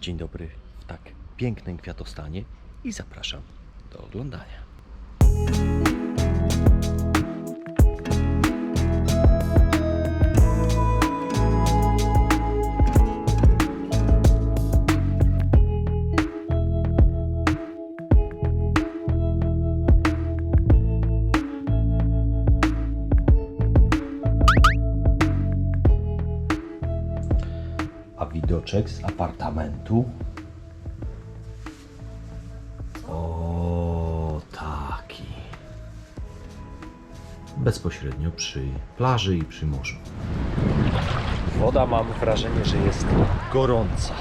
Dzień dobry w tak pięknym kwiatostanie i zapraszam do oglądania. A widoczek z apartamentu. O, taki. Bezpośrednio przy plaży i przy morzu. Woda, mam wrażenie, że jest gorąca.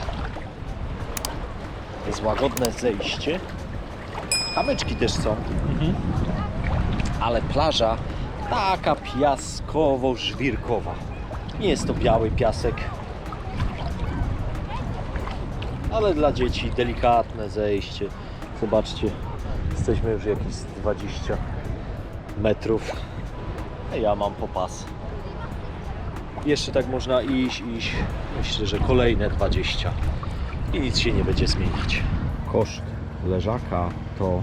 Jest łagodne zejście. Kamyczki też są. Ale plaża taka piaskowo-żwirkowa. Nie jest to biały piasek, ale dla dzieci delikatne zejście. Zobaczcie, jesteśmy już jakieś 20 metrów. Ja mam po pas. Jeszcze tak można iść. Myślę, że kolejne 20 i nic się nie będzie zmieniać. Koszt leżaka to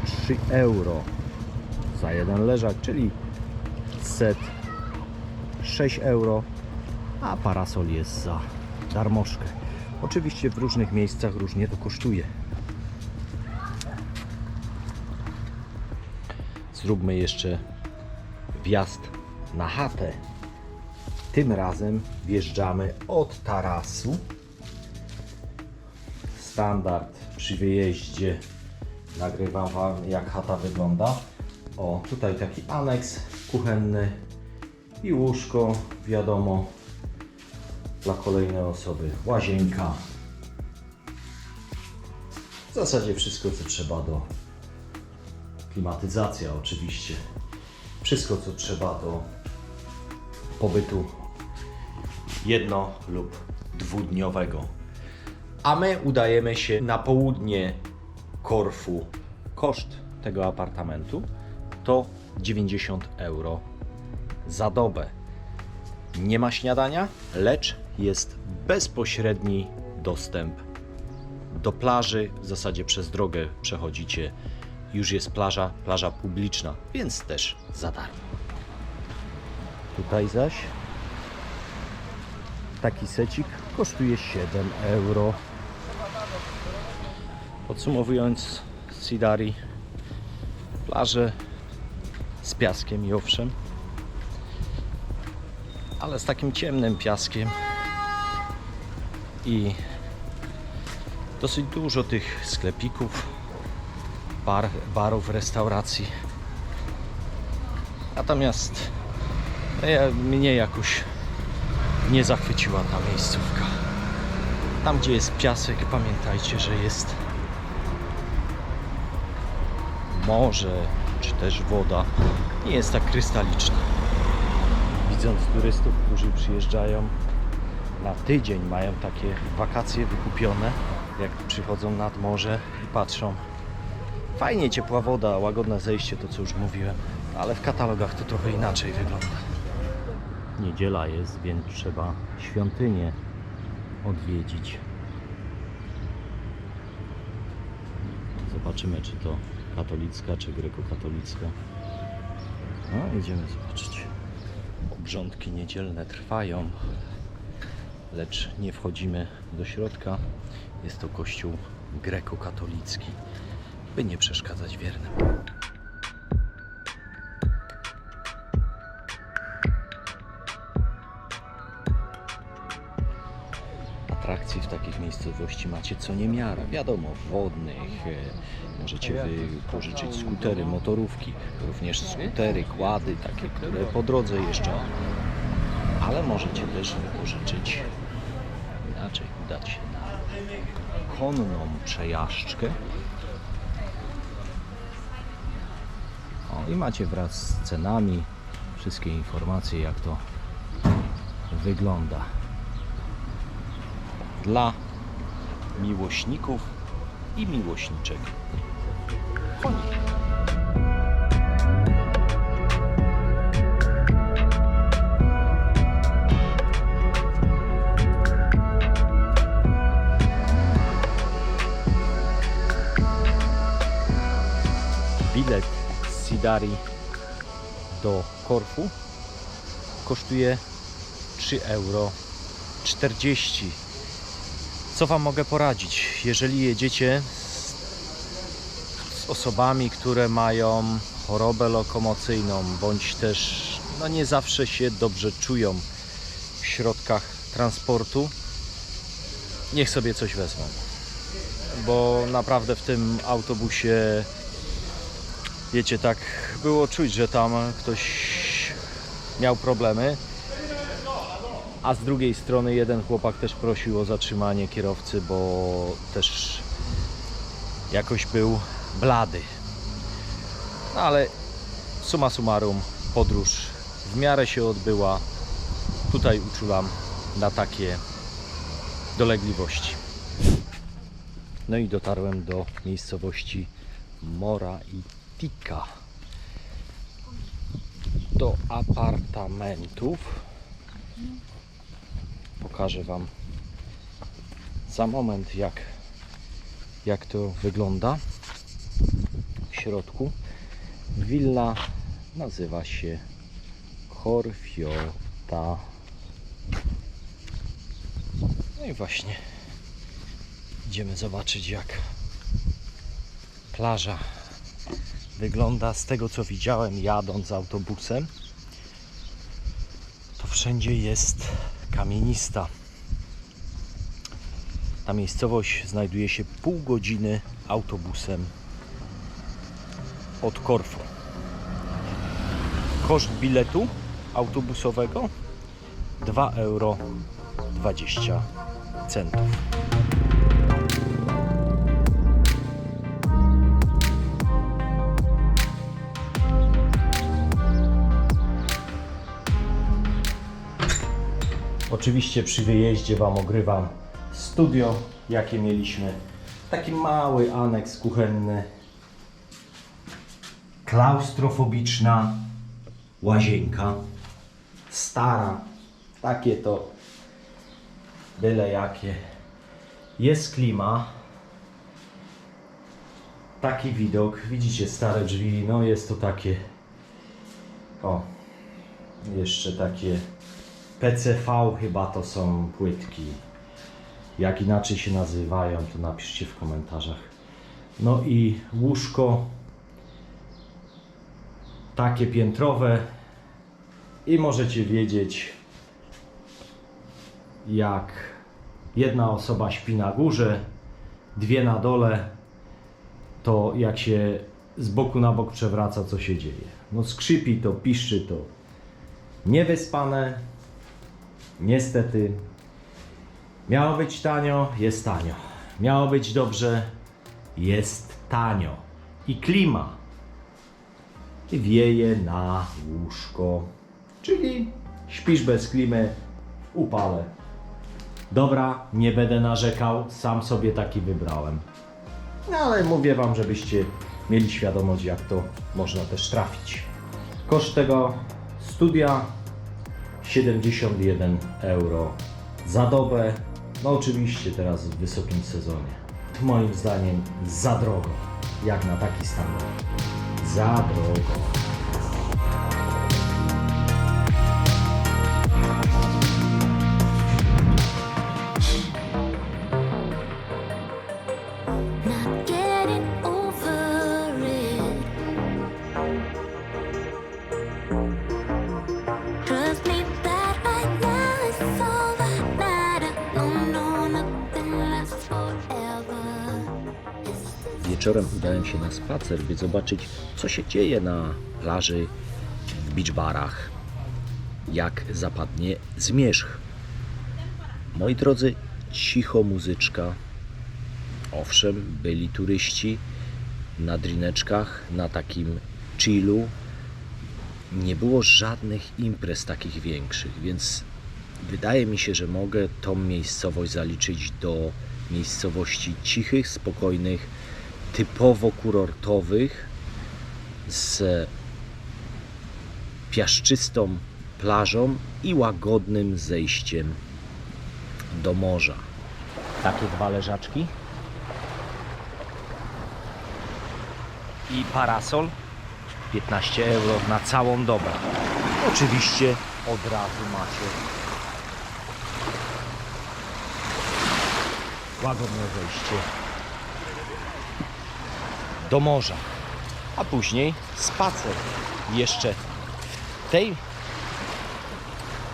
3 euro za jeden leżak, czyli set 6 euro, a parasol jest za darmożkę. Oczywiście w różnych miejscach różnie to kosztuje. Zróbmy jeszcze wjazd na chatę. Tym razem wjeżdżamy od tarasu. Standard przy wyjeździe. Nagrywam Wam, jak chata wygląda. O, tutaj taki aneks kuchenny i łóżko, wiadomo, dla kolejnej osoby. Łazienka. W zasadzie wszystko, co trzeba do... Klimatyzacja oczywiście. Wszystko, co trzeba do pobytu jedno- lub dwudniowego. A my udajemy się na południe Korfu. Koszt tego apartamentu to 90 euro za dobę. Nie ma śniadania, lecz jest bezpośredni dostęp do plaży. W zasadzie przez drogę przechodzicie. Już jest plaża publiczna, więc też za darmo. Tutaj zaś taki secik kosztuje 7 euro. Podsumowując, Sidari, plaże z piaskiem i owszem, ale z takim ciemnym piaskiem i dosyć dużo tych sklepików, barów, restauracji. Natomiast mnie jakoś nie zachwyciła ta miejscówka. Tam, gdzie jest piasek, pamiętajcie, że jest morze, czy też woda. Nie jest tak krystaliczna. Widząc turystów, którzy przyjeżdżają na tydzień, mają takie wakacje wykupione, jak przychodzą nad morze i patrzą. Fajnie, ciepła woda, łagodne zejście, to co już mówiłem, ale w katalogach to trochę inaczej wygląda. Niedziela jest, więc trzeba świątynię odwiedzić. Zobaczymy, czy to katolicka, czy grekokatolicka. No, idziemy zobaczyć. Obrządki niedzielne trwają, lecz nie wchodzimy do środka. Jest to kościół grekokatolicki, by nie przeszkadzać wiernym. Atrakcji w takich miejscowości macie co niemiara. Wiadomo, wodnych, możecie pożyczyć skutery, motorówki, również skutery, kłady, takie, które po drodze jeżdżą. Ale możecie też wypożyczyć, inaczej udać się na konną przejażdżkę. O, i macie wraz z cenami wszystkie informacje, jak to wygląda. Dla miłośników i miłośniczek koni. bilet z Sidari do Korfu kosztuje 3,40 €. Co Wam mogę poradzić? Jeżeli jedziecie z osobami, które mają chorobę lokomocyjną, bądź też nie zawsze się dobrze czują w środkach transportu, niech sobie coś wezmą. Bo naprawdę w tym autobusie, wiecie, tak było czuć, że tam ktoś miał problemy. A z drugiej strony jeden chłopak też prosił o zatrzymanie kierowcy, bo też jakoś był blady. No ale summa summarum, podróż w miarę się odbyła. Tutaj uczulam na takie dolegliwości. No i dotarłem do miejscowości Mora i Tika. Do apartamentów. Pokażę Wam za moment, jak to wygląda w środku. Willa nazywa się Korfiota. No i właśnie idziemy zobaczyć, jak plaża wygląda. Z tego, co widziałem jadąc autobusem, to wszędzie jest kamienista. Ta miejscowość znajduje się pół godziny autobusem od Korfu. Koszt biletu autobusowego 2,20 €. Oczywiście przy wyjeździe Wam ogrywam studio, jakie mieliśmy. Taki mały aneks kuchenny. Klaustrofobiczna łazienka. Stara. Takie to byle jakie. Jest klima. Taki widok. Widzicie stare drzwi. No jest to takie... O. Jeszcze takie... PCV chyba to są płytki. Jak inaczej się nazywają, to napiszcie w komentarzach. No i łóżko takie piętrowe i możecie wiedzieć, jak jedna osoba śpi na górze, dwie na dole, to jak się z boku na bok przewraca, co się dzieje. No skrzypi to, piszczy to. Niewyspane. Niestety. Miało być tanio, jest tanio. Miało być dobrze, jest tanio. I klima. I wieje na łóżko. Czyli śpisz bez klimy w upale. Dobra, nie będę narzekał, sam sobie taki wybrałem. No ale mówię Wam, żebyście mieli świadomość, jak to można też trafić. Koszt tego studia 71 € za dobę. No oczywiście teraz w wysokim sezonie. Moim zdaniem za drogo, jak na taki standard. Za drogo. Not getting over it. Trust me that right now is all that matters. No, nothing lasts forever. Wieczorem udałem się na spacer, by zobaczyć, co się dzieje na plaży, w beach barach, jak zapadnie zmierzch. Moi drodzy, cicho muzyczka. Owszem, byli turyści na drineczkach, na takim chillu. Nie było żadnych imprez takich większych, więc wydaje mi się, że mogę tą miejscowość zaliczyć do miejscowości cichych, spokojnych, typowo kurortowych, z piaszczystą plażą i łagodnym zejściem do morza. Takie dwa leżaczki i parasol 15 euro na całą dobę. Oczywiście od razu macie łagodne wejście do morza, a później spacer. Jeszcze w tej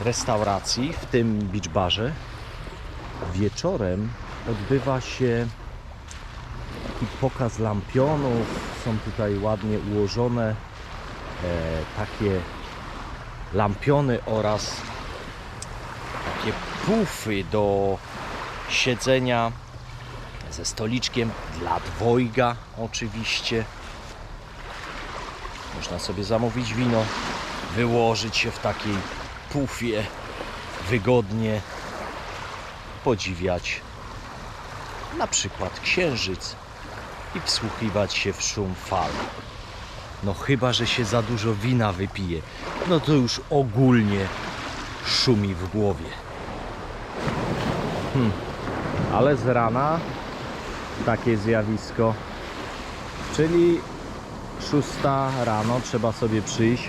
restauracji, w tym beach barze, wieczorem odbywa się taki pokaz lampionów. Są tutaj ładnie ułożone takie lampiony oraz takie pufy do siedzenia ze stoliczkiem dla dwojga oczywiście. Można sobie zamówić wino, wyłożyć się w takiej pufie, wygodnie podziwiać na przykład księżyc i wsłuchiwać się w szum fal. No chyba że się za dużo wina wypije, no to już ogólnie szumi w głowie. Ale z rana takie zjawisko, czyli 6 rano trzeba sobie przyjść,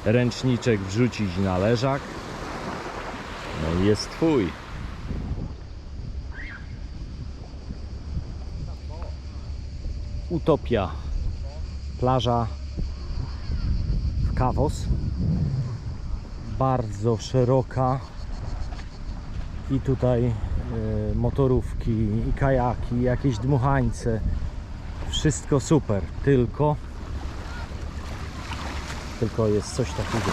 ręczniczek wrzucić na leżak, no i jest twój. Utopia, plaża w Kavos, bardzo szeroka i tutaj motorówki i kajaki, jakieś dmuchańce, wszystko super, tylko jest coś takiego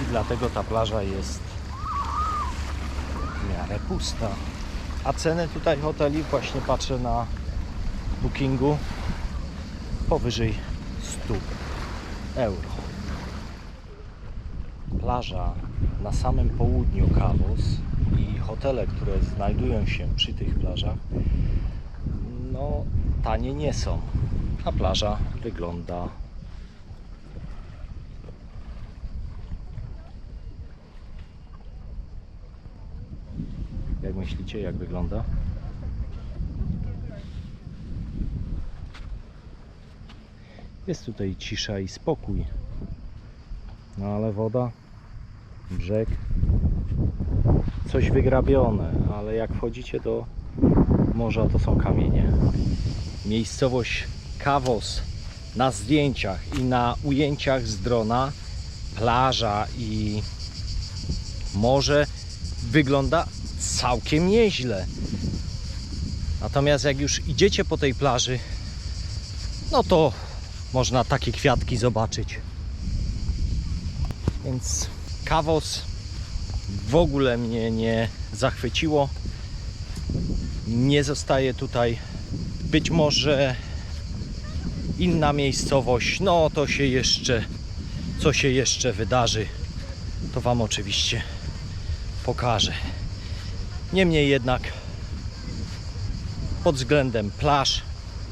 i dlatego ta plaża jest w miarę pusta, a ceny tutaj hoteli, właśnie patrzę na Bookingu, powyżej 100 euro. Plaża na samym południu Kavos i hotele, które znajdują się przy tych plażach, no tanie nie są, a plaża wygląda jak myślicie, jak wygląda? Jest tutaj cisza i spokój, no ale woda, brzeg, coś wygrabione, ale jak wchodzicie do morza, to są kamienie. Miejscowość Kavos na zdjęciach i na ujęciach z drona, plaża i morze wygląda całkiem nieźle. Natomiast jak już idziecie po tej plaży, no to można takie kwiatki zobaczyć. Więc Kavos w ogóle mnie nie zachwyciło. Nie zostaje tutaj. Być może inna miejscowość, no to się jeszcze, co się jeszcze wydarzy, to Wam oczywiście pokażę. Niemniej jednak pod względem plaż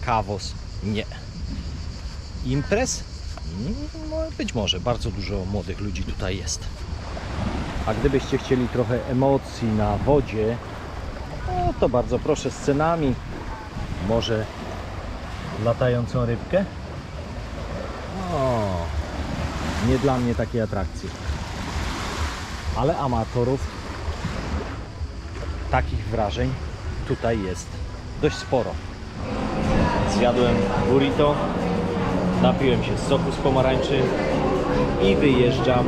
Kavos nie. Imprez? No, być może, bardzo dużo młodych ludzi tutaj jest. A gdybyście chcieli trochę emocji na wodzie, no to bardzo proszę, z cenami. Może latającą rybkę? O, nie dla mnie takiej atrakcji. Ale amatorów takich wrażeń tutaj jest dość sporo. Zjadłem burrito, napiłem się z soku z pomarańczy i wyjeżdżam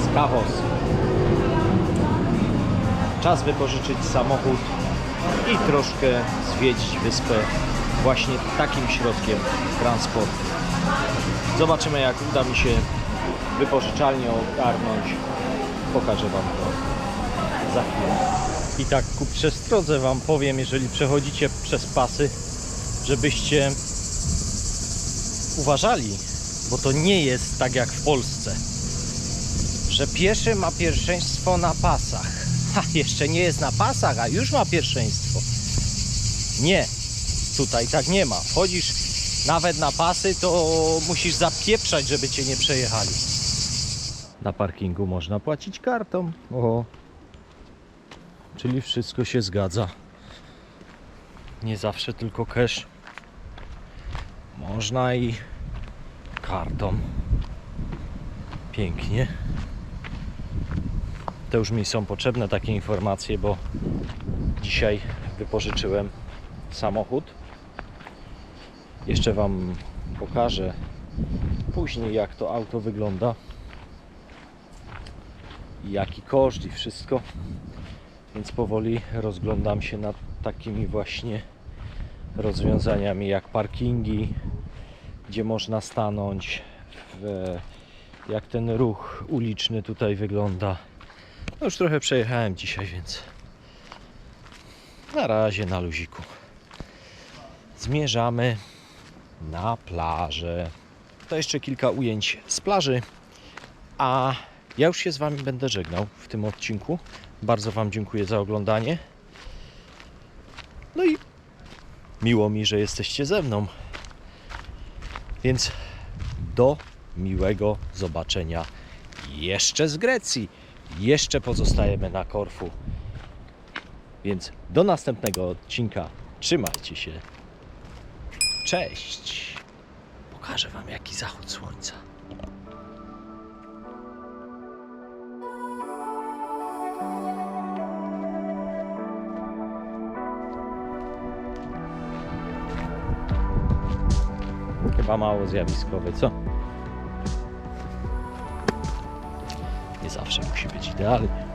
z Kavos. Czas wypożyczyć samochód i troszkę zwiedzić wyspę właśnie takim środkiem transportu. Zobaczymy, jak uda mi się wypożyczalnię ogarnąć. Pokażę Wam to za chwilę. I tak ku przestrodze Wam powiem, jeżeli przechodzicie przez pasy, żebyście uważali, bo to nie jest tak jak w Polsce, że pieszy ma pierwszeństwo na pasach. Ha, jeszcze nie jest na pasach, a już ma pierwszeństwo. Nie, tutaj tak nie ma. Wchodzisz nawet na pasy, to musisz zapieprzać, żeby Cię nie przejechali. Na parkingu można płacić kartą. O, czyli wszystko się zgadza. Nie zawsze tylko cash. można i kartą. Pięknie. To już mi są potrzebne takie informacje, bo dzisiaj wypożyczyłem samochód. Jeszcze Wam pokażę później, jak to auto wygląda, jaki koszt i wszystko. Więc powoli rozglądam się nad takimi właśnie rozwiązaniami jak parkingi, gdzie można stanąć, jak ten ruch uliczny tutaj wygląda. No już trochę przejechałem dzisiaj, więc na razie na luziku. Zmierzamy na plażę. To jeszcze kilka ujęć z plaży, a ja już się z Wami będę żegnał w tym odcinku. Bardzo Wam dziękuję za oglądanie. No i miło mi, że jesteście ze mną. Więc do miłego zobaczenia jeszcze z Grecji. Jeszcze pozostajemy na Korfu. Więc do następnego odcinka. Trzymajcie się. Cześć. Pokażę Wam jaki zachód słońca. Chyba mało zjawiskowe, co? Nie zawsze musi być idealnie.